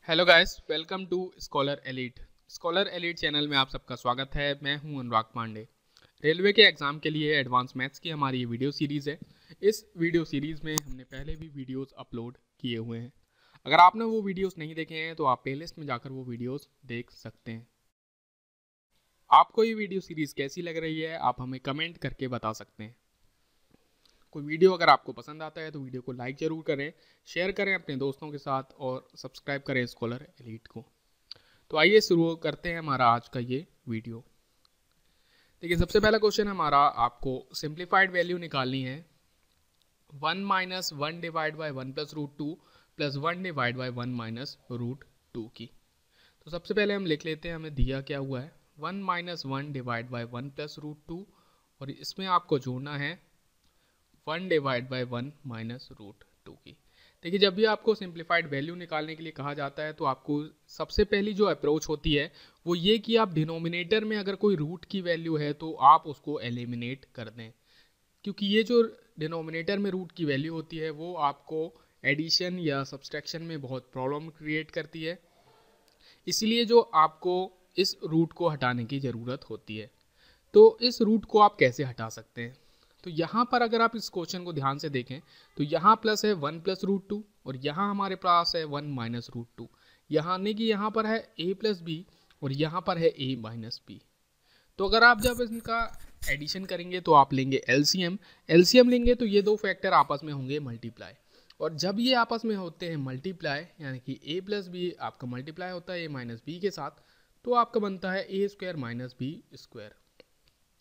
Hello guys, welcome to scholar elite. Scholar elite channel में आप सबका स्वागत है। मैं हूं अनुराग पांडे। रेलवे के एग्ज़ाम के लिए एडवांस मैथ्स की हमारी ये वीडियो सीरीज़ है। इस वीडियो सीरीज़ में हमने पहले भी वीडियोस अपलोड किए हुए हैं। अगर आपने वो वीडियोस नहीं देखे हैं तो आप प्लेलिस्ट में जाकर वो वीडियोस देख सकते हैं। आपको ये वीडियो सीरीज़ कैसी लग रही है आप हमें कमेंट करके बता सकते हैं। कोई वीडियो अगर आपको पसंद आता है तो वीडियो को लाइक ज़रूर करें, शेयर करें अपने दोस्तों के साथ और सब्सक्राइब करें स्कॉलर एलीट को। तो आइए शुरू करते हैं हमारा आज का ये वीडियो। देखिए, सबसे पहला क्वेश्चन हमारा, आपको सिंप्लीफाइड वैल्यू निकालनी है 1 minus 1 divide by 1 plus root two plus 1 divide by 1 minus root two की। तो सबसे पहले हम लिख लेते हैं, हमें दिया क्या हुआ है 1 minus 1 divide by 1 plus root two, और इसमें आपको जोड़ना है 1 divide by 1 minus root two की। देखिए, जब भी आपको सिंप्लीफाइड वैल्यू निकालने के लिए कहा जाता है तो आपको सबसे पहली जो अप्रोच होती है वो ये कि आप डिनोमिनेटर में अगर कोई रूट की वैल्यू है तो आप उसको एलिमिनेट कर दें, क्योंकि ये जो डिनोमिनेटर में रूट की वैल्यू होती है वो आपको एडिशन या सब्सट्रैक्शन में बहुत प्रॉब्लम क्रिएट करती है। इसलिए जो आपको इस रूट को हटाने की ज़रूरत होती है। तो इस रूट को आप कैसे हटा सकते हैं? तो यहाँ पर अगर आप इस क्वेश्चन को ध्यान से देखें तो यहाँ प्लस है 1 प्लस रूट टू और यहाँ हमारे पास है 1 माइनस रूट टू। यानी कि यहाँ पर है a प्लस बी और यहाँ पर है a माइनस बी। तो अगर आप जब इनका एडिशन करेंगे तो आप लेंगे एलसीएम लेंगे तो ये दो फैक्टर आपस में होंगे मल्टीप्लाई, और जब ये आपस में होते हैं मल्टीप्लाई यानी कि a प्लस बी आपका मल्टीप्लाई होता है a माइनस बी के साथ, तो आपका बनता है a square minus B square.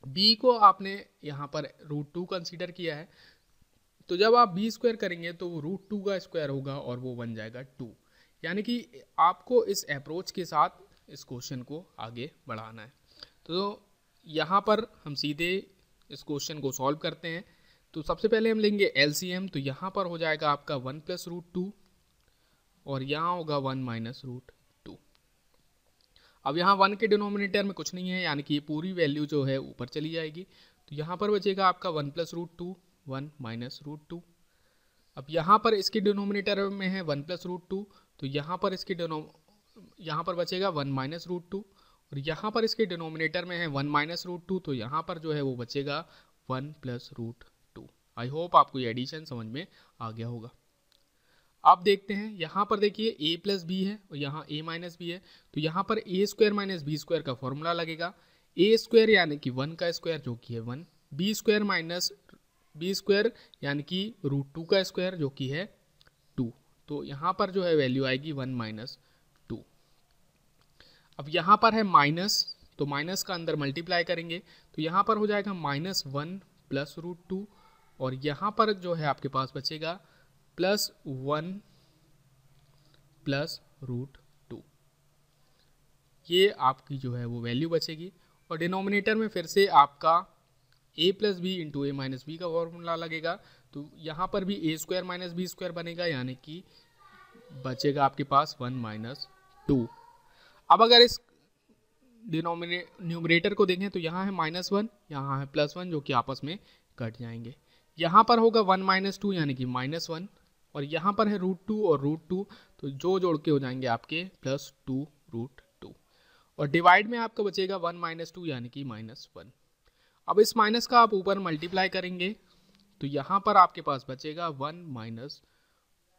b को आपने यहाँ पर रूट टू कंसीडर किया है, तो जब आप b स्क्वायर करेंगे तो वो रूट टू का स्क्वायर होगा और वो बन जाएगा 2। यानी कि आपको इस अप्रोच के साथ इस क्वेश्चन को आगे बढ़ाना है। तो यहाँ पर हम सीधे इस क्वेश्चन को सॉल्व करते हैं। तो सबसे पहले हम लेंगे एलसीएम, तो यहाँ पर हो जाएगा आपका 1 प्लस रूट टू और यहाँ होगा 1 माइनस रूट टू। अब यहाँ 1 के डिनोमिनेटर में कुछ नहीं है, यानी कि ये पूरी वैल्यू जो है ऊपर चली जाएगी। तो यहाँ पर बचेगा आपका 1 plus root two 1 minus root two. अब यहाँ पर इसके डिनोमिनेटर में है 1 प्लस रूट टू, तो यहाँ पर इसके यहाँ पर बचेगा 1 माइनस रूट टू, और यहाँ पर इसके डिनोमिनेटर में है 1 माइनस रूट टू, तो यहाँ पर जो है वो बचेगा 1 plus root two. I hope आपको ये एडिशन समझ में आ गया होगा। आप देखते हैं यहाँ पर देखिए a प्लस बी है और यहाँ a माइनस बी है, तो यहाँ पर a square minus B square का फॉर्मूला लगेगा। a स्क्वायर यानी कि 1 का स्क्वायर जो कि है 1, B square minus B square यानी कि रूट टू का स्क्वायर जो कि है 2। तो यहाँ पर जो है वैल्यू आएगी 1 माइनस 2। अब यहाँ पर है माइनस, तो माइनस का अंदर मल्टीप्लाई करेंगे तो यहाँ पर हो जाएगा माइनस 1 प्लस रूट टू, और यहाँ पर जो है आपके पास बचेगा प्लस 1 प्लस रूट टू। ये आपकी जो है वो वैल्यू बचेगी, और डिनोमिनेटर में फिर से आपका a plus B into A minus B का फॉर्मूला लगेगा। तो यहाँ पर भी a square minus B square बनेगा, यानी कि बचेगा आपके पास 1 माइनस 2। अब अगर इस न्यूमरेटर को देखें तो यहाँ है माइनस 1, यहाँ है प्लस 1 जो कि आपस में कट जाएंगे। यहाँ पर होगा 1 माइनस 2 यानी कि माइनस 1, और यहाँ पर है रूट टू और रूट टू, तो जो जोड़ के हो जाएंगे आपके प्लस 2 रूट टू, और डिवाइड में आपका बचेगा 1 माइनस 2 यानी कि माइनस 1। अब इस माइनस का आप ऊपर मल्टीप्लाई करेंगे तो यहाँ पर आपके पास बचेगा 1 माइनस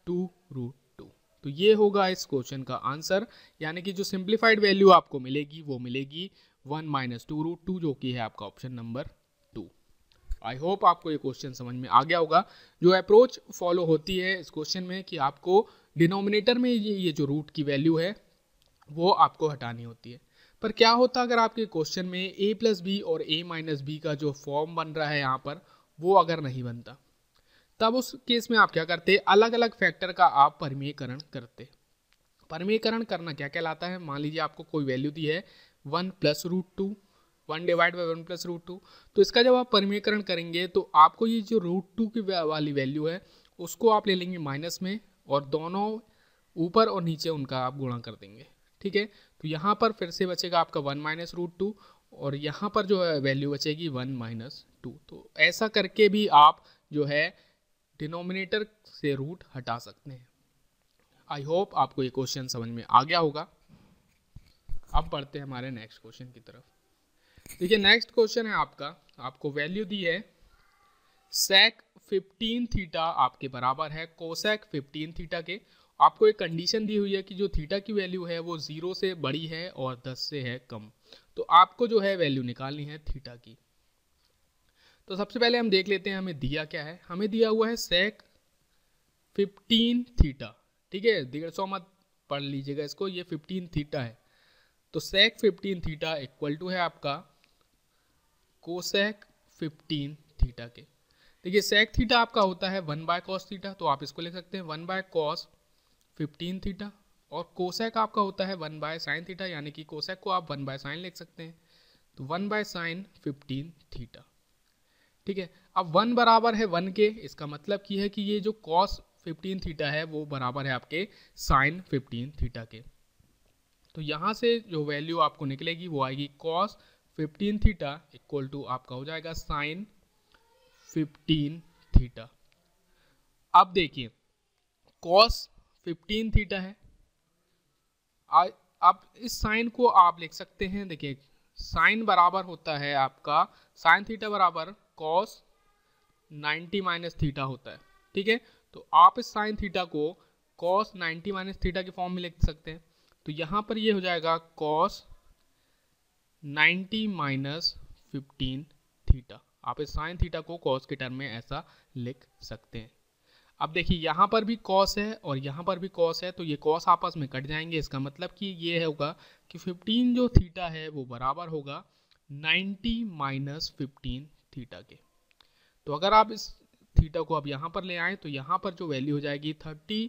2 रूट टू। तो ये होगा इस क्वेश्चन का आंसर, यानी कि जो सिंप्लीफाइड वैल्यू आपको मिलेगी वो मिलेगी 1 माइनस 2 रूट टू, जो कि है आपका ऑप्शन नंबर 2। आई होप आपको ये क्वेश्चन समझ में आ गया होगा। जो अप्रोच फॉलो होती है इस क्वेश्चन में कि आपको डिनोमिनेटर में ये जो रूट की वैल्यू है वो आपको हटानी होती है। पर क्या होता अगर आपके क्वेश्चन में a प्लस बी और a माइनस बी का जो फॉर्म बन रहा है यहाँ पर वो अगर नहीं बनता, तब उस केस में आप क्या करते, अलग अलग फैक्टर का आप परिमेयकरण करते। परिमेयकरण करना क्या कहलाता है? मान लीजिए आपको कोई वैल्यू दी है 1 plus root two, 1 divide by 1 plus root two, तो इसका जब आप परिमेयकरण करेंगे तो आपको ये जो रूट टू की वाली वैल्यू है उसको आप ले लेंगे माइनस में, और दोनों ऊपर और नीचे उनका आप गुणा कर देंगे। ठीक है, तो यहाँ पर फिर से बचेगा आपका 1 माइनस रूट टू, और यहाँ पर जो है वैल्यू बचेगी 1 माइनस 2। तो ऐसा करके भी आप जो है डिनोमिनेटर से रूट हटा सकते हैं। आई होप आपको ये क्वेश्चन समझ में आ गया होगा। अब बढ़ते हैं हमारे नेक्स्ट क्वेश्चन की तरफ। देखिए नेक्स्ट क्वेश्चन है आपको वैल्यू दी है सेक 15 थीटा आपके बराबर है कोसेक 15 थीटा के। आपको एक कंडीशन दी हुई है कि जो थीटा की वैल्यू है वो 0 से बड़ी है और 10 से है कम। तो आपको जो है वैल्यू निकालनी है थीटा की। तो सबसे पहले हम देख लेते हैं हमें दिया क्या है। हमें दिया हुआ है सेक 15 थीटा, ठीक है, 150 मत पढ़ लीजिएगा इसको, ये 15 थीटा है। तो सेक 15 थीटा इक्वल टू है आपका कोसेक 15 थीटा के। देखिए सेक थीटा आपका होता है 1 बाय कॉस थीटा, तो आप इसको लिख सकते हैं 1 बाय कॉस 15 थीटा। और कोसेक आपका होता है 1 बाय साइन थीटा, यानी कि कोसेक को आप 1 बाय साइन लिख सकते हैं, तो 1 बाय साइन 15 थीटा। ठीक है, अब 1 बराबर है 1 के, इसका मतलब की है कि ये जो कॉस 15 थीटा है वो बराबर है आपके साइन 15 थीटा के। तो यहाँ से जो वैल्यू आपको निकलेगी वो आएगी कॉस 15 थीटा इक्वल टू आपका हो जाएगा साइन 15 थीटा। अब देखिए कॉस 15 थीटा है, अब इस साइन को आप लिख सकते हैं, देखिए साइन बराबर होता है आपका साइन थीटा बराबर कॉस 90 माइनस थीटा होता है। ठीक है, तो आप इस साइन थीटा को कॉस 90 माइनस थीटा के फॉर्म में लिख सकते हैं। तो यहाँ पर ये हो जाएगा कॉस 90 माइनस 15 थीटा। आप इस साइन थीटा को कॉस के टर्म में ऐसा लिख सकते हैं। अब देखिए यहाँ पर भी कॉस है और यहाँ पर भी कॉस है, तो ये कॉस आपस में कट जाएंगे। इसका मतलब कि ये होगा कि 15 जो थीटा है वो बराबर होगा 90 माइनस 15 थीटा के। तो अगर आप इस थीटा को अब यहाँ पर ले आए तो यहाँ पर जो वैल्यू हो जाएगी 30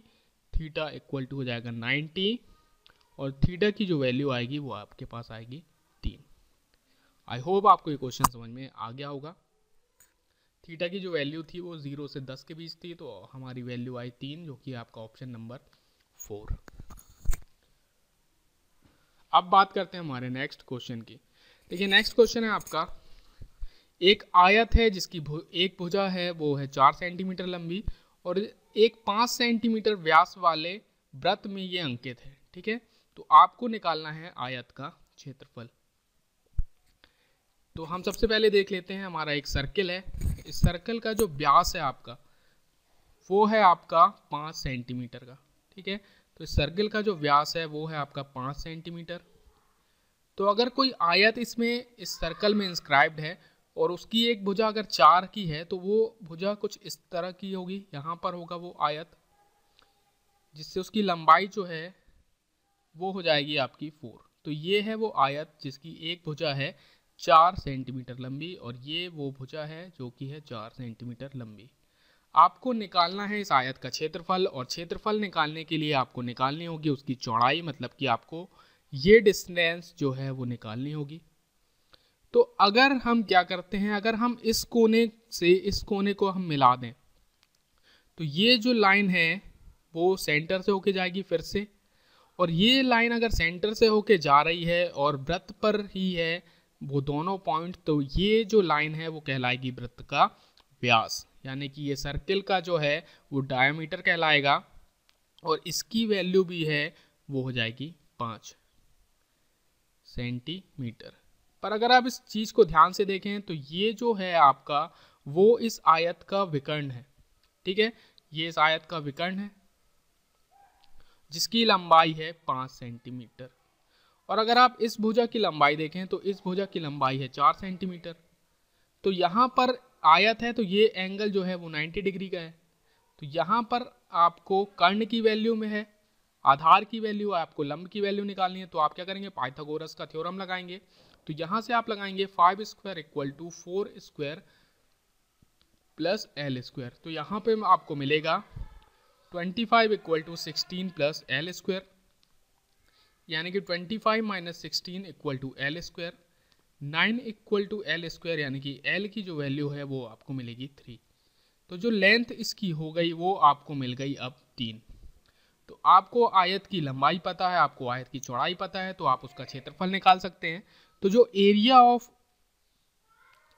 थीटा इक्वल टू हो जाएगा 90 और थीटा की जो वैल्यू आएगी वो आपके पास आएगी 3। आई होप आपको ये क्वेश्चन समझ में आ गया होगा। थीटा की जो वैल्यू थी वो 0 से 10 के बीच थी, तो हमारी वैल्यू आई 3, जो कि आपका ऑप्शन नंबर 4। अब बात करते हैं हमारे नेक्स्ट क्वेश्चन की। देखिए नेक्स्ट क्वेश्चन है आपका, एक आयत है जिसकी एक भुजा है वो है 4 सेंटीमीटर लंबी और एक 5 सेंटीमीटर व्यास वाले वृत्त में ये अंकित है। ठीक है, तो आपको निकालना है आयत का क्षेत्रफल। तो हम सबसे पहले देख लेते हैं, हमारा एक सर्किल है, इस सर्कल का जो व्यास है आपका वो है आपका 5 सेंटीमीटर का। ठीक है, तो इस सर्किल का जो व्यास है वो है आपका 5 सेंटीमीटर। तो अगर कोई आयत इसमें इस सर्कल में इंस्क्राइब्ड है और उसकी एक भुजा अगर 4 की है तो वो भुजा कुछ इस तरह की होगी, यहाँ पर होगा वो आयत, जिससे उसकी लंबाई जो है वो हो जाएगी आपकी 4। तो ये है वो आयत जिसकी एक भुजा है 4 सेंटीमीटर लंबी और ये वो भुजा है जो कि है 4 सेंटीमीटर लंबी। आपको निकालना है इस आयत का क्षेत्रफल और क्षेत्रफल निकालने के लिए आपको निकालनी होगी उसकी चौड़ाई, मतलब कि आपको ये डिस्टेंस जो है वो निकालनी होगी। तो अगर हम क्या करते हैं, अगर हम इस कोने से इस कोने को हम मिला दें तो ये जो लाइन है वो सेंटर से होके जाएगी फिर से, और ये लाइन अगर सेंटर से होके जा रही है और वृत्त पर ही है वो दोनों पॉइंट, तो ये जो लाइन है वो कहलाएगी वृत्त का व्यास, यानी कि ये सर्किल का जो है वो डायमीटर कहलाएगा और इसकी वैल्यू भी है वो हो जाएगी 5 सेंटीमीटर। पर अगर आप इस चीज़ को ध्यान से देखें तो ये जो है आपका वो इस आयत का विकर्ण है। ठीक है, ये इस आयत का विकर्ण है जिसकी लंबाई है 5 सेंटीमीटर। और अगर आप इस भुजा की लंबाई देखें तो इस भुजा की लंबाई है 4 सेंटीमीटर। तो यहाँ पर आयत है तो ये एंगल जो है वो 90 डिग्री का है। तो यहाँ पर आपको कर्ण की वैल्यू में है, आधार की वैल्यू, आपको लंब की वैल्यू निकालनी है। तो आप क्या करेंगे, पाइथागोरस का थ्योरम लगाएंगे। तो यहाँ से आप लगाएंगे 5 square equal to 4 square plus L square. तो यहाँ पे आपको मिलेगा 25 equal to 16 plus L square, यानी कि 25 minus 16 equal to L square. 9 equal to L square, यानी कि एल की जो वैल्यू है वो आपको मिलेगी 3। तो जो लेंथ इसकी हो गई वो आपको मिल गई अब 3। तो आपको आयत की लंबाई पता है, आपको आयत की चौड़ाई पता है, तो आप उसका क्षेत्रफल निकाल सकते हैं। तो जो एरिया ऑफ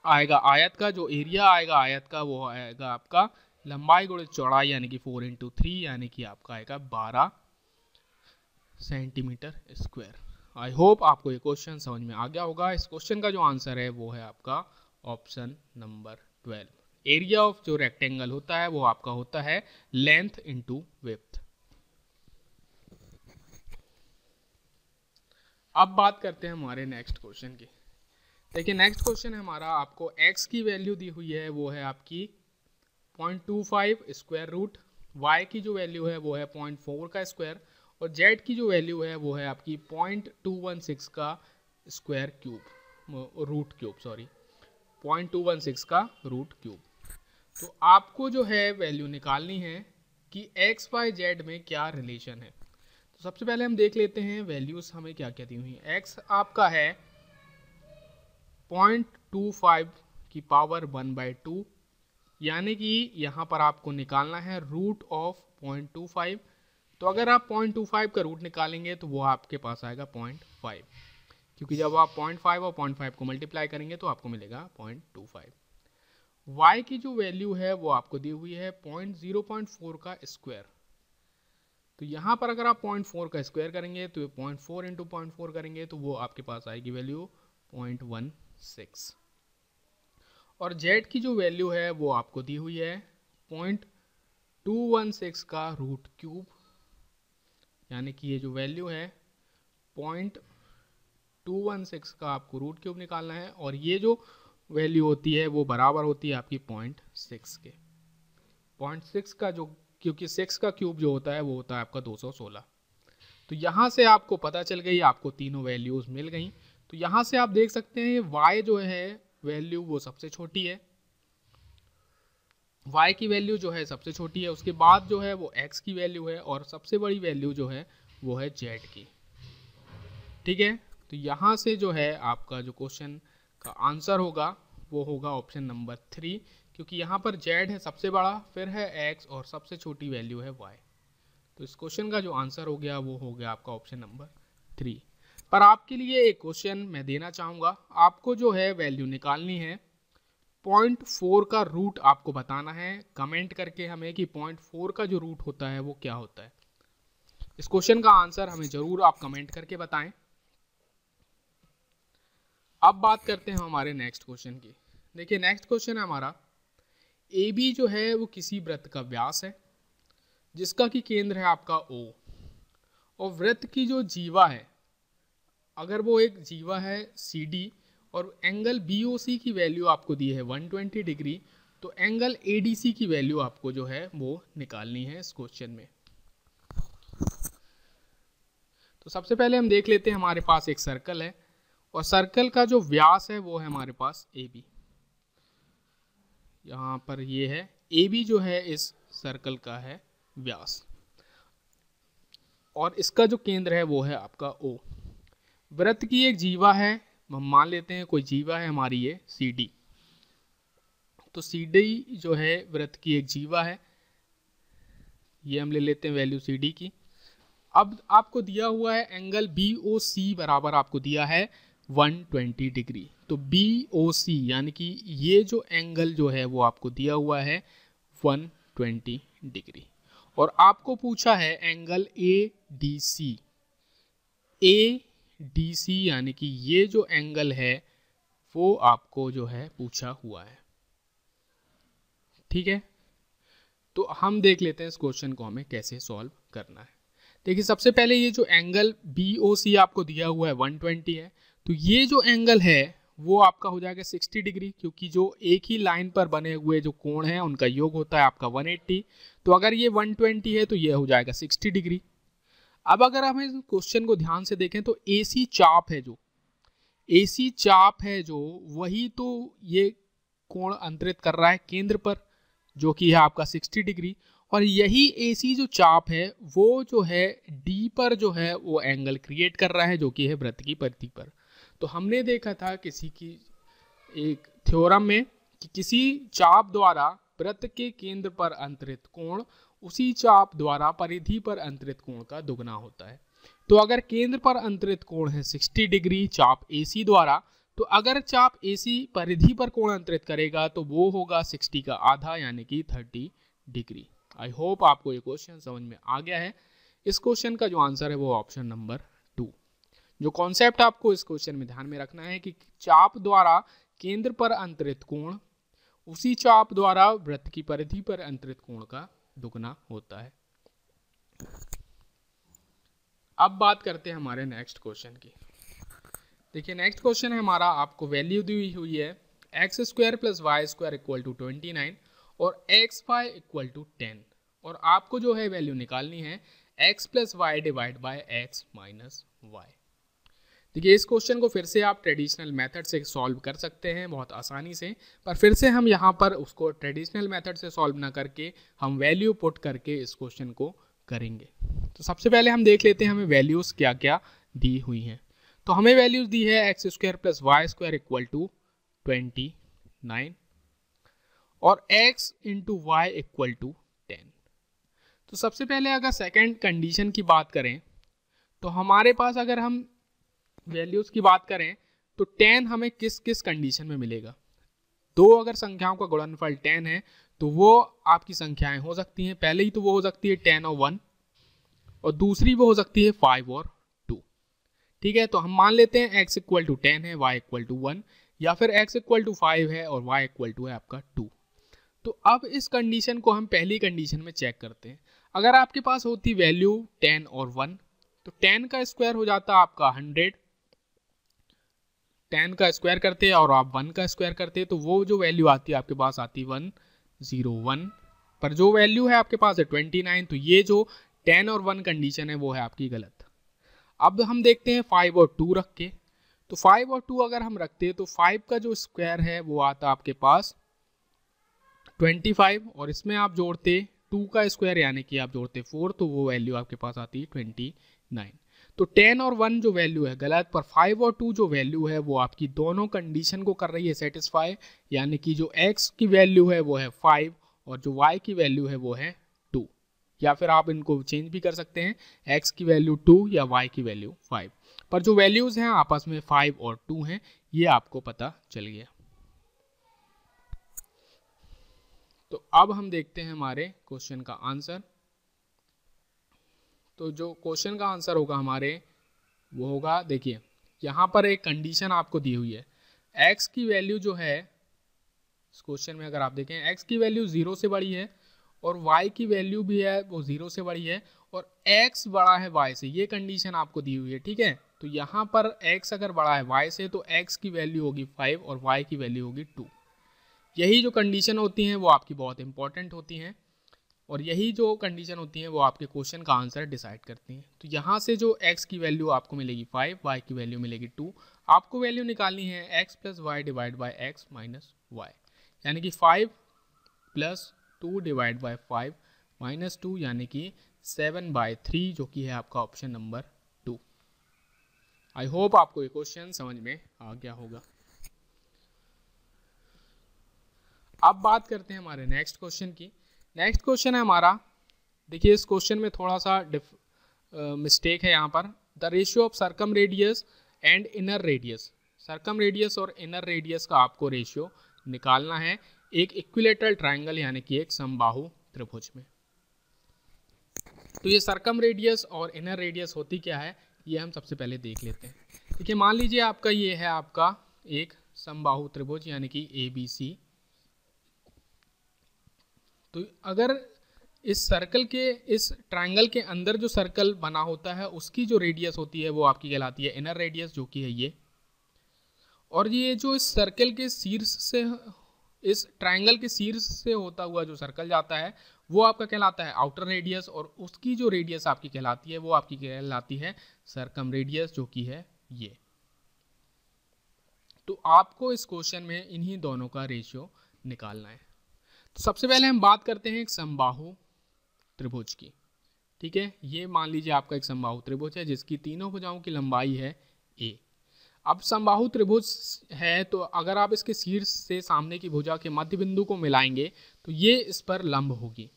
आएगा आयत का, जो एरिया आएगा आयत का वो आएगा आपका लंबाई गुणित चौड़ाई, यानी कि 4 × 3, यानी कि आपका आएगा 12 सेंटीमीटर स्क्वायर। आई होप आपको ये क्वेश्चन समझ में आ गया होगा। इस क्वेश्चन का जो आंसर है वो है आपका ऑप्शन नंबर 12। एरिया ऑफ जो रेक्टेंगल होता है वो आपका होता है लेंथ इनटू विड्थ। अब बात करते हैं हमारे नेक्स्ट क्वेश्चन की। देखिए नेक्स्ट क्वेश्चन है हमारा, आपको x की वैल्यू दी हुई है वो है आपकी 0.25 स्क्वायर रूट, y की जो वैल्यू है वो है 0.4 का स्क्वायर, और z की जो वैल्यू है वो है आपकी 0.216 का square cube, root cube, sorry 0.216 का रूट क्यूब। तो आपको जो है वैल्यू निकालनी है कि x y z में क्या रिलेशन है। तो सबसे पहले हम देख लेते हैं वैल्यूज हमें क्या क्या दी हुई है। x आपका है 0.25 की पावर 1/2, यानी कि यहाँ पर आपको निकालना है रूट ऑफ 0.25। तो अगर आप 0.25 का रूट निकालेंगे तो वो आपके पास आएगा 0.5, क्योंकि जब आप 0.5 और 0.5 को मल्टीप्लाई करेंगे तो आपको मिलेगा 0.25। y की जो वैल्यू है वो आपको दी हुई है 0.4 का स्क्वायर। तो यहाँ पर अगर आप 0.4 का स्क्वायर करेंगे तो 0.4 इंटू 0.4 करेंगे तो वो आपके पास आएगी वैल्यू 0.16। और z की जो वैल्यू है वो आपको दी हुई है 0.216 का रूट क्यूब, यानी कि ये जो वैल्यू है 0.216 का आपको रूट क्यूब निकालना है, और ये जो वैल्यू होती है वो बराबर होती है आपकी 0.6 के। 0.6 का जो, क्योंकि 6 का क्यूब जो होता है वो होता है आपका 216। तो यहाँ से आपको पता चल गई, आपको तीनों वैल्यूज मिल गई। तो यहाँ से आप देख सकते हैं y जो है वैल्यू वो सबसे छोटी है, y की वैल्यू जो है सबसे छोटी है, उसके बाद जो है वो x की वैल्यू है, और सबसे बड़ी वैल्यू जो है वो है z की। ठीक है, तो यहाँ से जो है आपका जो क्वेश्चन का आंसर होगा वो होगा ऑप्शन नंबर 3, क्योंकि यहाँ पर z है सबसे बड़ा, फिर है x और सबसे छोटी वैल्यू है y। तो इस क्वेश्चन का जो आंसर हो गया वो हो गया आपका ऑप्शन नंबर 3। पर आपके लिए एक क्वेश्चन मैं देना चाहूँगा, आपको जो है वैल्यू निकालनी है 0.4 का रूट आपको बताना है कमेंट करके हमें कि 0.4 का जो रूट होता है वो क्या होता है। इस क्वेश्चन का आंसर हमें जरूर आप कमेंट करके बताएं। अब बात करते हैं हमारे नेक्स्ट क्वेश्चन की। देखिए नेक्स्ट क्वेश्चन है हमारा, AB जो है वो किसी वृत्त का व्यास है जिसका कि केंद्र है आपका O, और वृत्त की जो जीवा है, अगर वो एक जीवा है CD और एंगल BOC की वैल्यू आपको दी है 120 डिग्री, तो एंगल ADC की वैल्यू आपको जो है वो निकालनी है इस क्वेश्चन में। तो सबसे पहले हम देख लेते हैं, हमारे पास एक सर्कल है और सर्कल का जो व्यास है वो है हमारे पास AB। यहाँ पर ये है AB जो है इस सर्कल का है व्यास, और इसका जो केंद्र है वो है आपका O। वृत्त की एक जीवा है, हम मान लेते हैं कोई जीवा है हमारी ये CD। तो CD जो है वृत्त की एक जीवा है, ये हम ले लेते हैं वैल्यू CD की। अब आपको दिया हुआ है एंगल BOC बराबर आपको दिया है 120 डिग्री। तो BOC यानी कि ये जो एंगल जो है वो आपको दिया हुआ है 120 डिग्री, और आपको पूछा है एंगल ADC। ADC यानी कि ये जो एंगल है वो आपको जो है पूछा हुआ है। ठीक है, तो हम देख लेते हैं इस क्वेश्चन को हमें कैसे सॉल्व करना है। देखिए सबसे पहले ये जो एंगल BOC आपको दिया हुआ है 120 है, तो ये जो एंगल है वो आपका हो जाएगा 60 डिग्री, क्योंकि जो एक ही लाइन पर बने हुए जो कोण हैं उनका योग होता है आपका 180। तो अगर ये 120 है तो ये हो जाएगा 60 डिग्री। अब अगर हम इस क्वेश्चन को ध्यान से देखें तो AC चाप है, जो AC चाप है जो वही तो ये कोण अंतरित कर रहा है केंद्र पर, जो कि है आपका 60 डिग्री, और यही AC जो चाप है वो जो है D पर जो है वो एंगल क्रिएट कर रहा है, जो कि है वृत्त की परिधि पर। तो हमने देखा था किसी की एक थ्योरम में कि किसी चाप द्वारा वृत्त के केंद्र पर अंतरित कोण उसी चाप द्वारा परिधि पर अंतरित कोण का दुगना होता है। तो अगर केंद्र पर अंतरित कोण है 60 डिग्री चाप AC द्वारा, तो अगर चाप AC परिधि पर कोण अंतरित करेगा तो वो होगा 60 का आधा यानी कि 30 डिग्री। आई होप आपको ये क्वेश्चन समझ में आ गया है। इस क्वेश्चन का जो आंसर है वो ऑप्शन नंबर 2। जो कॉन्सेप्ट आपको इस क्वेश्चन में ध्यान में रखना है कि चाप द्वारा केंद्र पर अंतरित कोण उसी चाप द्वारा वृत्त की परिधि पर अंतरित कोण का दुगना होता है। अब बात करते हैं हमारे नेक्स्ट क्वेश्चन की। देखिए नेक्स्ट क्वेश्चन है हमारा, आपको वैल्यू दी हुई है x² + y² = 29 और xy = 10 और आपको जो है वैल्यू निकालनी है x + y / x - y। देखिए इस क्वेश्चन को फिर से आप ट्रेडिशनल मेथड से सॉल्व कर सकते हैं बहुत आसानी से, पर फिर से हम यहाँ पर उसको ट्रेडिशनल मेथड से सॉल्व ना करके हम वैल्यू पुट करके इस क्वेश्चन को करेंगे। तो सबसे पहले हम देख लेते हैं हमें वैल्यूज़ क्या क्या दी हुई हैं। तो हमें वैल्यूज़ दी है x² + y² = 29 और x × y = 10। तो सबसे पहले अगर सेकंड कंडीशन की बात करें तो हमारे पास अगर हम वैल्यूज़ की बात करें तो 10 हमें किस किस कंडीशन में मिलेगा। दो अगर संख्याओं का गुणनफल 10 है तो वो आपकी संख्याएं हो सकती हैं, पहले ही तो वो हो सकती है 10 और 1 और दूसरी वो हो सकती है 5 और 2। ठीक है, तो हम मान लेते हैं x = 10 है, y = 1 या फिर x = 5 है और y = है आपका 2। तो अब इस कंडीशन को हम पहली कंडीशन में चेक करते हैं। अगर आपके पास होती वैल्यू 10 और 1 तो 10 का स्क्वायर हो जाता आपका 100, 10 का स्क्वायर करते और आप 1 का स्क्वायर करते तो वो जो वैल्यू आती है आपके पास आती 101, पर जो वैल्यू है आपके पास है 29। तो ये जो 10 और 1 कंडीशन है वो है आपकी गलत। अब हम देखते हैं 5 और 2 रख के। तो 5 और 2 अगर हम रखते हैं तो 5 का जो स्क्वायर है वो आता आपके पास 25 और इसमें आप जोड़ते 2 का स्क्वायर यानी कि आप जोड़ते 4 तो वो वैल्यू आपके पास आती है 29। तो 10 और 1 जो वैल्यू है गलत, पर 5 और 2 जो वैल्यू है वो आपकी दोनों कंडीशन को कर रही है सेटिस्फाई, यानी कि जो x की वैल्यू है वो है 5 और जो y की वैल्यू है वो है 2, या फिर आप इनको चेंज भी कर सकते हैं, x की वैल्यू 2 या y की वैल्यू 5, पर जो वैल्यूज़ हैं आपस में 5 और 2 हैं, ये आपको पता चल गया। तो अब हम देखते हैं हमारे क्वेश्चन का आंसर। तो जो क्वेश्चन का आंसर होगा हमारे वो होगा, देखिए यहाँ पर एक कंडीशन आपको दी हुई है, x की वैल्यू जो है इस क्वेश्चन में अगर आप देखें x की वैल्यू 0 से बड़ी है और y की वैल्यू भी है वो 0 से बड़ी है और x बड़ा है y से, ये कंडीशन आपको दी हुई है। ठीक है, तो यहाँ पर x अगर बड़ा है y से तो x की वैल्यू होगी 5 और y की वैल्यू होगी 2। यही जो कंडीशन होती हैं वो आपकी बहुत इंपॉर्टेंट होती हैं और यही जो कंडीशन होती हैं वो आपके क्वेश्चन का आंसर डिसाइड करती हैं। तो यहाँ से जो x की वैल्यू आपको मिलेगी 5, y की वैल्यू मिलेगी 2, आपको वैल्यू निकालनी है x + y / x - y, यानी कि 5 + 2 / 5 - 2 यानी कि 7/3, जो कि है आपका ऑप्शन नंबर 2। आई होप आपको ये क्वेश्चन समझ में आ गया होगा। अब बात करते हैं हमारे नेक्स्ट क्वेश्चन की। नेक्स्ट क्वेश्चन है हमारा, देखिए इस क्वेश्चन में थोड़ा सा मिस्टेक है यहाँ पर। The ratio of circum radius and inner radius, circum radius और इनर रेडियस का आपको रेशियो निकालना है एक इक्विलेटरल ट्रायंगल यानी कि एक समबाहु त्रिभुज में। तो ये सर्कम रेडियस और इनर रेडियस होती क्या है ये हम सबसे पहले देख लेते हैं। देखिए मान लीजिए आपका ये है आपका एक समबाहु त्रिभुज यानी कि ABC। तो अगर इस सर्कल के इस ट्रायंगल के अंदर जो सर्कल बना होता है उसकी जो रेडियस होती है वो आपकी कहलाती है इनर रेडियस, जो कि है ये। और ये जो इस सर्कल के शीर्ष से इस ट्रायंगल के शीर्ष से होता हुआ जो सर्कल जाता है वो आपका कहलाता है आउटर रेडियस और उसकी जो रेडियस आपकी कहलाती है वो आपकी कहलाती है सर्कम रेडियस, जो कि है ये। तो आपको इस क्वेश्चन में इन्हीं दोनों का रेशियो निकालना है। तो सबसे पहले हम बात करते हैं एक समबाहु त्रिभुज की। ठीक है, ये मान लीजिए आपका एक समबाहु त्रिभुज है जिसकी तीनों भुजाओं की लंबाई है a। अब समबाहु त्रिभुज है तो अगर आप इसके शीर्ष से सामने की भुजा के मध्य बिंदु को मिलाएंगे तो ये इस पर लंब होगी।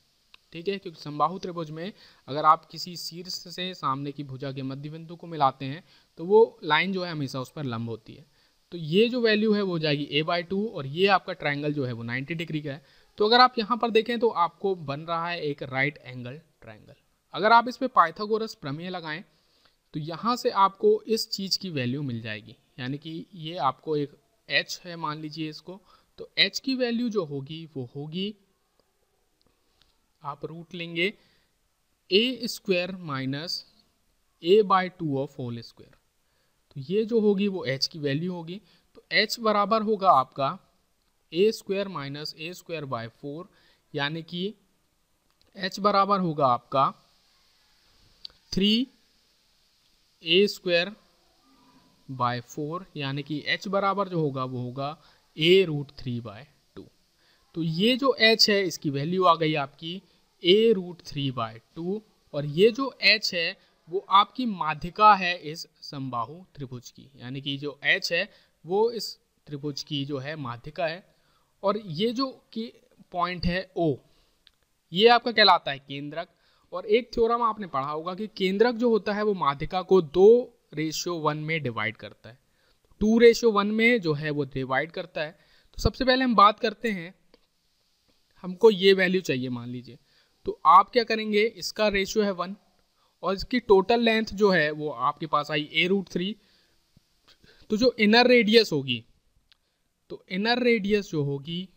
ठीक है, क्योंकि समबाहु त्रिभुज में अगर आप किसी शीर्ष से सामने की भुजा के मध्य बिंदु को मिलाते हैं तो वो लाइन जो है हमेशा उस पर लंब होती है। तो ये जो वैल्यू है वो हो जाएगी a/2 और ये आपका ट्रायंगल जो है वो 90 डिग्री का है। तो अगर आप यहाँ पर देखें तो आपको बन रहा है एक राइट एंगल ट्रायंगल। अगर आप इस पे पाइथागोरस प्रमेय लगाएं तो यहाँ से आपको इस चीज़ की वैल्यू मिल जाएगी, यानी कि ये आपको एक h है मान लीजिए इसको, तो h की वैल्यू जो होगी वो होगी, आप रूट लेंगे a square minus a/2 of whole square, तो ये जो होगी वो h की वैल्यू होगी। तो h बराबर होगा आपका a square minus a square by 4, यानी कि h बराबर होगा आपका 3a स्क्वायर बाय 4, यानी कि h बराबर जो होगा वो होगा a√3/2। तो ये जो h है इसकी वैल्यू आ गई आपकी a√3/2, और ये जो h है वो आपकी माध्यिका है इस समबाहु त्रिभुज की, यानी कि जो h है वो इस त्रिभुज की जो है माध्यिका है। और ये जो की पॉइंट है O, ये आपका कहलाता है केंद्रक। और एक थ्योरम आपने पढ़ा होगा कि केंद्रक जो होता है वो माध्यिका को 2:1 में डिवाइड करता है, 2:1 में जो है वो डिवाइड करता है। तो सबसे पहले हम बात करते हैं, हमको ये वैल्यू चाहिए मान लीजिए, तो आप क्या करेंगे, इसका रेशियो है 1 और इसकी टोटल लेंथ जो है वो आपके पास आई a√3। तो जो इनर रेडियस होगी, तो इनर रेडियस जो होगी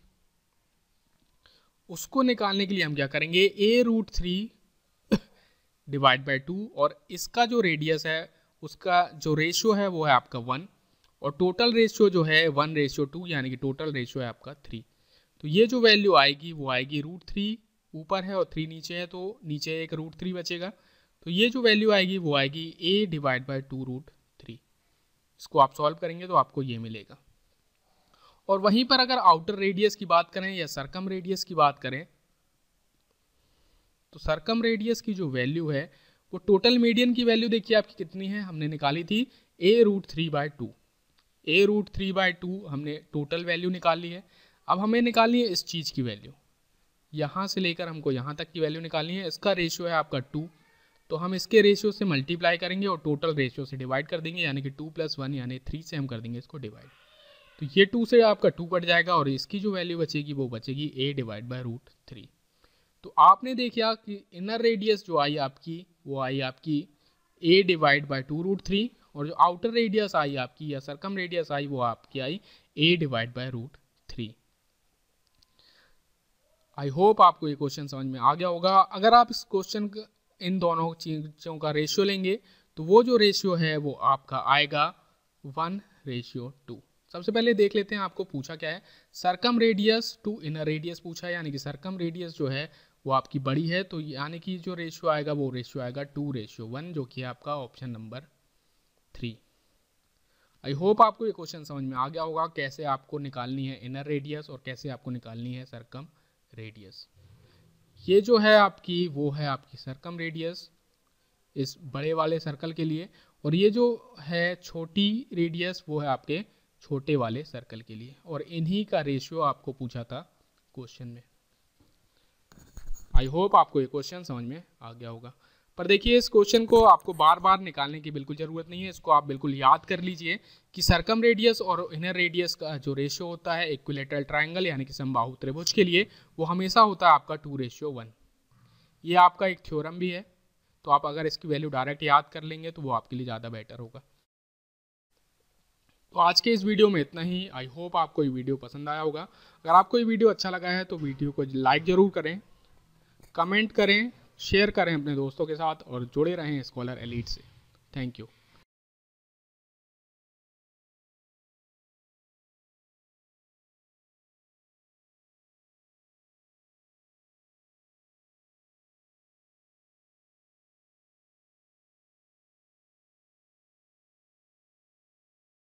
उसको निकालने के लिए हम क्या करेंगे, a√3 डिवाइड बाई 2, और इसका जो रेडियस है उसका जो रेशियो है वो है आपका 1, और टोटल रेशियो जो है 1:2, यानी कि टोटल रेशियो है आपका 3। तो ये जो वैल्यू आएगी वो आएगी √3 ऊपर है और 3 नीचे है, तो नीचे एक √3 बचेगा। तो ये जो वैल्यू आएगी वो आएगी a डिवाइड बाई 2√3। इसको आप सॉल्व करेंगे तो आपको ये मिलेगा। और वहीं पर अगर आउटर रेडियस की बात करें या सरकम रेडियस की बात करें, तो सरकम रेडियस की जो वैल्यू है वो टोटल मीडियन की वैल्यू देखिए आपकी कितनी है, हमने निकाली थी a√3/2। a√3/2 हमने टोटल वैल्यू निकाल ली है। अब हमें निकालनी है इस चीज़ की वैल्यू, यहाँ से लेकर हमको यहाँ तक की वैल्यू निकालनी है। इसका रेशियो है आपका 2, तो हम इसके रेशियो से मल्टीप्लाई करेंगे और टोटल रेशियो से डिवाइड कर देंगे, यानी कि 2 + 1 यानी 3 से हम कर देंगे इसको डिवाइड। तो ये 2 से आपका 2 कट जाएगा और इसकी जो वैल्यू बचेगी वो बचेगी a डिवाइड बाई √3। तो आपने देखा कि इनर रेडियस जो आई आपकी वो आई आपकी a डिवाइड बाई 2√3, और जो आउटर रेडियस आई आपकी या सरकम रेडियस आई वो आपकी आई a divide by √3। I hope आपको ये क्वेश्चन समझ में आ गया होगा। अगर आप इस क्वेश्चन इन दोनों चीज़ों का रेशियो लेंगे तो वो जो रेशियो है वो आपका आएगा 1:2। सबसे पहले देख लेते हैं आपको पूछा क्या है, सरकम रेडियस टू इनर रेडियस पूछा है, यानी कि सरकम रेडियस जो है वो आपकी बड़ी है, तो यानी कि जो रेशियो आएगा वो रेशियो आएगा 2:1, जो कि आपका ऑप्शन नंबर 3। आई होप आपको ये क्वेश्चन समझ में आ गया होगा, कैसे आपको निकालनी है इनर रेडियस और कैसे आपको निकालनी है सरकम रेडियस। ये जो है आपकी वो है आपकी सरकम रेडियस इस बड़े वाले सर्कल के लिए, और ये जो है छोटी रेडियस वो है आपके छोटे वाले सर्कल के लिए, और इन्हीं का रेशियो आपको पूछा था क्वेश्चन में। आई होप आपको ये क्वेश्चन समझ में आ गया होगा। पर देखिए इस क्वेश्चन को आपको बार बार निकालने की बिल्कुल ज़रूरत नहीं है, इसको आप बिल्कुल याद कर लीजिए कि सरकम रेडियस और इनर रेडियस का जो रेशियो होता है इक्विलेटरल ट्रायंगल यानी कि समबाहु त्रिभुज के लिए वो हमेशा होता है आपका 2:1। ये आपका एक थ्योरम भी है, तो आप अगर इसकी वैल्यू डायरेक्ट याद कर लेंगे तो वो आपके लिए ज़्यादा बेटर होगा। तो आज के इस वीडियो में इतना ही। आई होप आपको ये वीडियो पसंद आया होगा। अगर आपको ये वीडियो अच्छा लगा है तो वीडियो को लाइक ज़रूर करें, कमेंट करें, शेयर करें अपने दोस्तों के साथ और जुड़े रहें स्कॉलर एलीट से। Thank you.